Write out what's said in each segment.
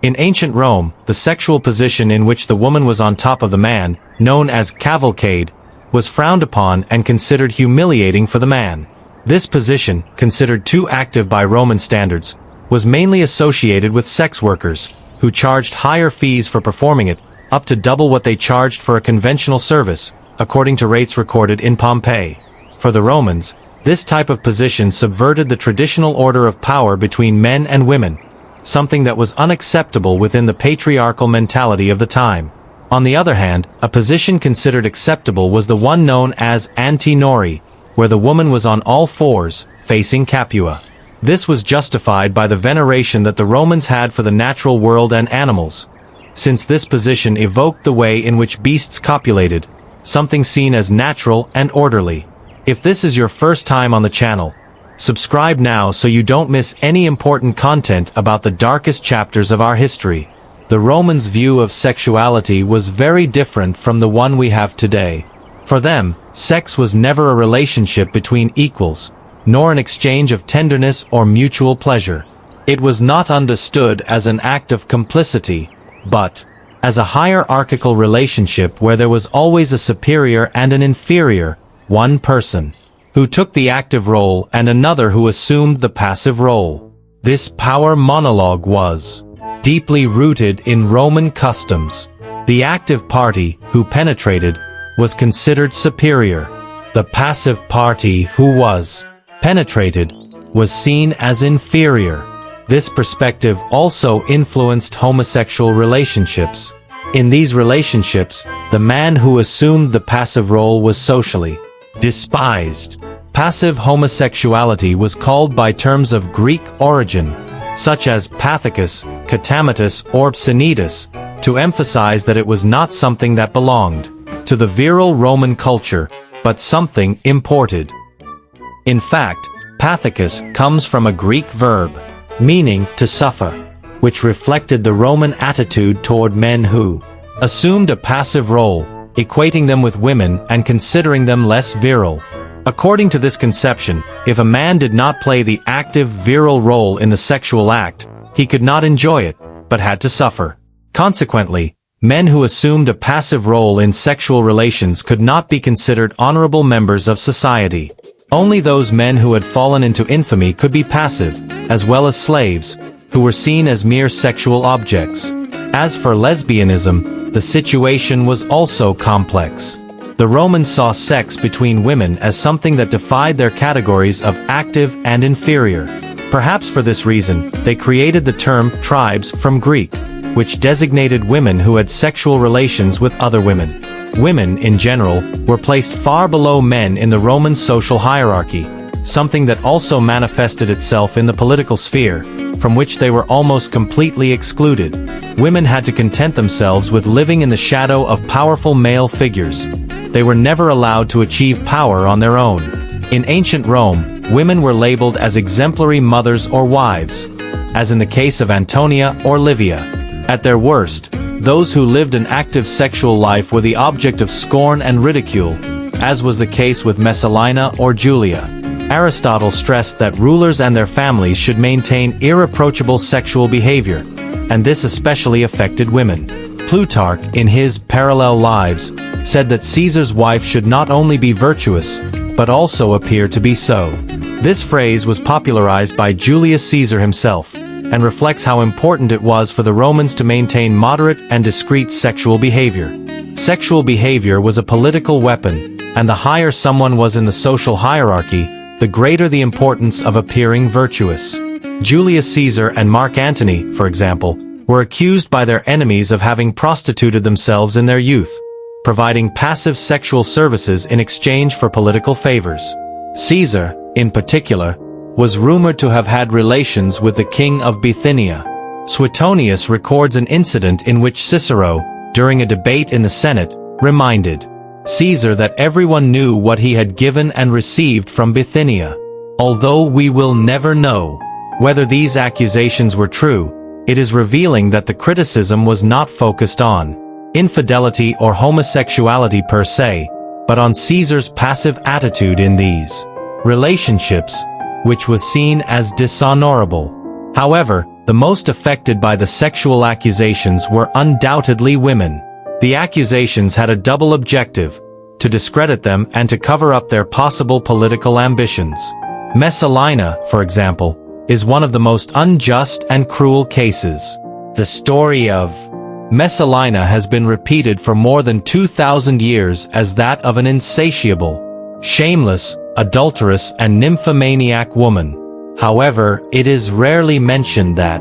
In ancient Rome, the sexual position in which the woman was on top of the man, known as cavalcade, was frowned upon and considered humiliating for the man. This position, considered too active by Roman standards, was mainly associated with sex workers, who charged higher fees for performing it, up to double what they charged for a conventional service, according to rates recorded in Pompeii. For the Romans, this type of position subverted the traditional order of power between men and women, something that was unacceptable within the patriarchal mentality of the time. On the other hand, a position considered acceptable was the one known as antenori, where the woman was on all fours, facing Capua. This was justified by the veneration that the Romans had for the natural world and animals, since this position evoked the way in which beasts copulated, something seen as natural and orderly. If this is your first time on the channel, subscribe now so you don't miss any important content about the darkest chapters of our history. The Romans' view of sexuality was very different from the one we have today. For them, sex was never a relationship between equals, nor an exchange of tenderness or mutual pleasure. It was not understood as an act of complicity, but as a hierarchical relationship where there was always a superior and an inferior, one person who took the active role and another who assumed the passive role. This power monologue was deeply rooted in Roman customs. The active party, who penetrated, was considered superior. The passive party, who was penetrated, was seen as inferior. This perspective also influenced homosexual relationships. In these relationships, the man who assumed the passive role was socially despised. Passive homosexuality was called by terms of Greek origin, such as pathicus, catamatus, or psenitus, to emphasize that it was not something that belonged to the virile Roman culture, but something imported. In fact, pathicus comes from a Greek verb, meaning to suffer, which reflected the Roman attitude toward men who assumed a passive role, equating them with women and considering them less virile. According to this conception, if a man did not play the active virile role in the sexual act, he could not enjoy it, but had to suffer. Consequently, men who assumed a passive role in sexual relations could not be considered honorable members of society. Only those men who had fallen into infamy could be passive, as well as slaves, who were seen as mere sexual objects. As for lesbianism, the situation was also complex. The Romans saw sex between women as something that defied their categories of active and inferior. Perhaps for this reason, they created the term tribes from Greek, which designated women who had sexual relations with other women. Women, in general, were placed far below men in the Roman social hierarchy, something that also manifested itself in the political sphere, from which they were almost completely excluded. Women had to content themselves with living in the shadow of powerful male figures. They were never allowed to achieve power on their own. In ancient Rome, women were labeled as exemplary mothers or wives, as in the case of Antonia or Livia. At their worst, those who lived an active sexual life were the object of scorn and ridicule, as was the case with Messalina or Julia. Aristotle stressed that rulers and their families should maintain irreproachable sexual behavior, and this especially affected women. Plutarch, in his Parallel Lives, said that Caesar's wife should not only be virtuous, but also appear to be so. This phrase was popularized by Julius Caesar himself, and reflects how important it was for the Romans to maintain moderate and discreet sexual behavior. Sexual behavior was a political weapon, and the higher someone was in the social hierarchy, the greater the importance of appearing virtuous. Julius Caesar and Mark Antony, for example, were accused by their enemies of having prostituted themselves in their youth, providing passive sexual services in exchange for political favors. Caesar, in particular, was rumored to have had relations with the king of Bithynia. Suetonius records an incident in which Cicero, during a debate in the Senate, reminded Caesar that everyone knew what he had given and received from Bithynia. Although we will never know whether these accusations were true, it is revealing that the criticism was not focused on infidelity or homosexuality per se, but on Caesar's passive attitude in these relationships, which was seen as dishonorable. However, The most affected by the sexual accusations were undoubtedly women. The accusations had a double objective: to discredit them and to cover up their possible political ambitions. Messalina, for example, is one of the most unjust and cruel cases. The story of Messalina has been repeated for more than 2,000 years as that of an insatiable, shameless, adulterous and nymphomaniac woman. However, it is rarely mentioned that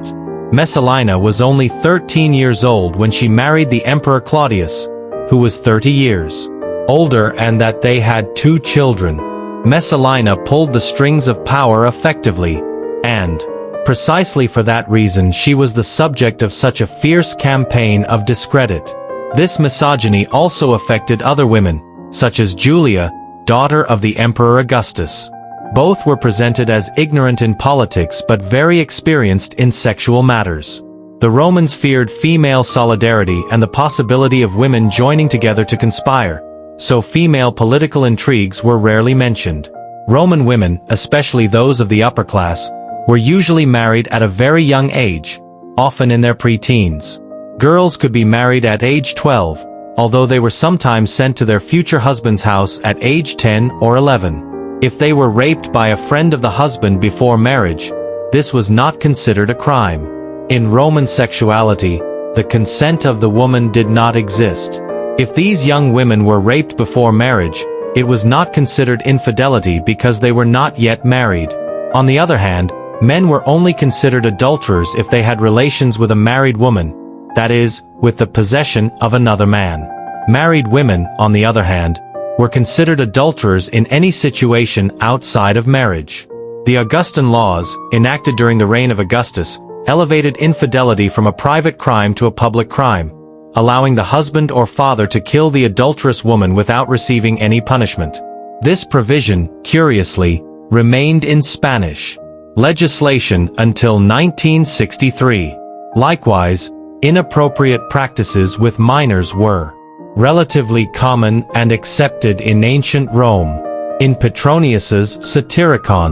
Messalina was only 13 years old when she married the Emperor Claudius, who was 30 years older, and that they had 2 children. Messalina pulled the strings of power effectively, and precisely for that reason she was the subject of such a fierce campaign of discredit. This misogyny also affected other women, such as Julia, daughter of the Emperor Augustus. Both were presented as ignorant in politics but very experienced in sexual matters. The Romans feared female solidarity and the possibility of women joining together to conspire, so female political intrigues were rarely mentioned. Roman women, especially those of the upper class, were usually married at a very young age, often in their pre-teens. Girls could be married at age 12, although they were sometimes sent to their future husband's house at age 10 or 11. If they were raped by a friend of the husband before marriage, this was not considered a crime. In Roman sexuality, the consent of the woman did not exist. If these young women were raped before marriage, it was not considered infidelity because they were not yet married. On the other hand, men were only considered adulterers if they had relations with a married woman, that is, with the possession of another man. Married women, on the other hand, were considered adulterers in any situation outside of marriage. The Augustan laws, enacted during the reign of Augustus, elevated infidelity from a private crime to a public crime, allowing the husband or father to kill the adulterous woman without receiving any punishment. This provision, curiously, remained in Spanish legislation until 1963. Likewise, inappropriate practices with minors were relatively common and accepted in ancient Rome. In Petronius's Satyricon,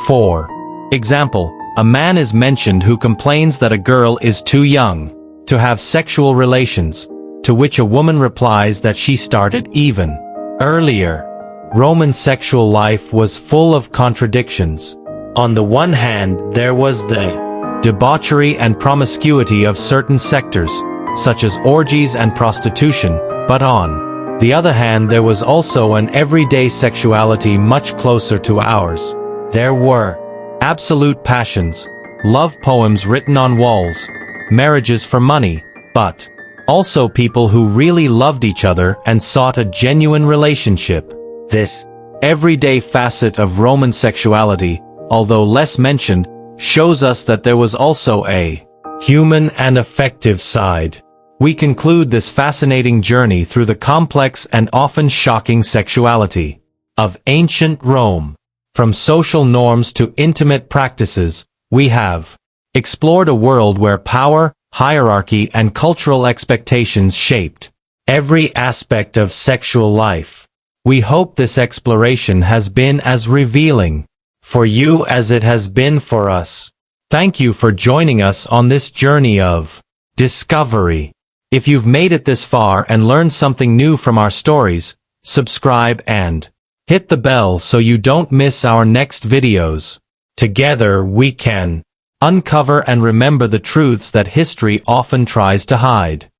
for example, a man is mentioned who complains that a girl is too young to have sexual relations, to which a woman replies that she started even earlier. Roman sexual life was full of contradictions. On the one hand, there was the debauchery and promiscuity of certain sectors, such as orgies and prostitution, but on the other hand there was also an everyday sexuality much closer to ours. There were absolute passions, love poems written on walls, marriages for money, but also people who really loved each other and sought a genuine relationship. This everyday facet of Roman sexuality, although less mentioned, shows us that there was also a human and affective side. We conclude this fascinating journey through the complex and often shocking sexuality of ancient Rome. From social norms to intimate practices, we have explored a world where power, hierarchy, and cultural expectations shaped every aspect of sexual life. We hope this exploration has been as revealing for you as it has been for us. Thank you for joining us on this journey of discovery. If you've made it this far and learned something new from our stories, subscribe and hit the bell so you don't miss our next videos. Together we can uncover and remember the truths that history often tries to hide.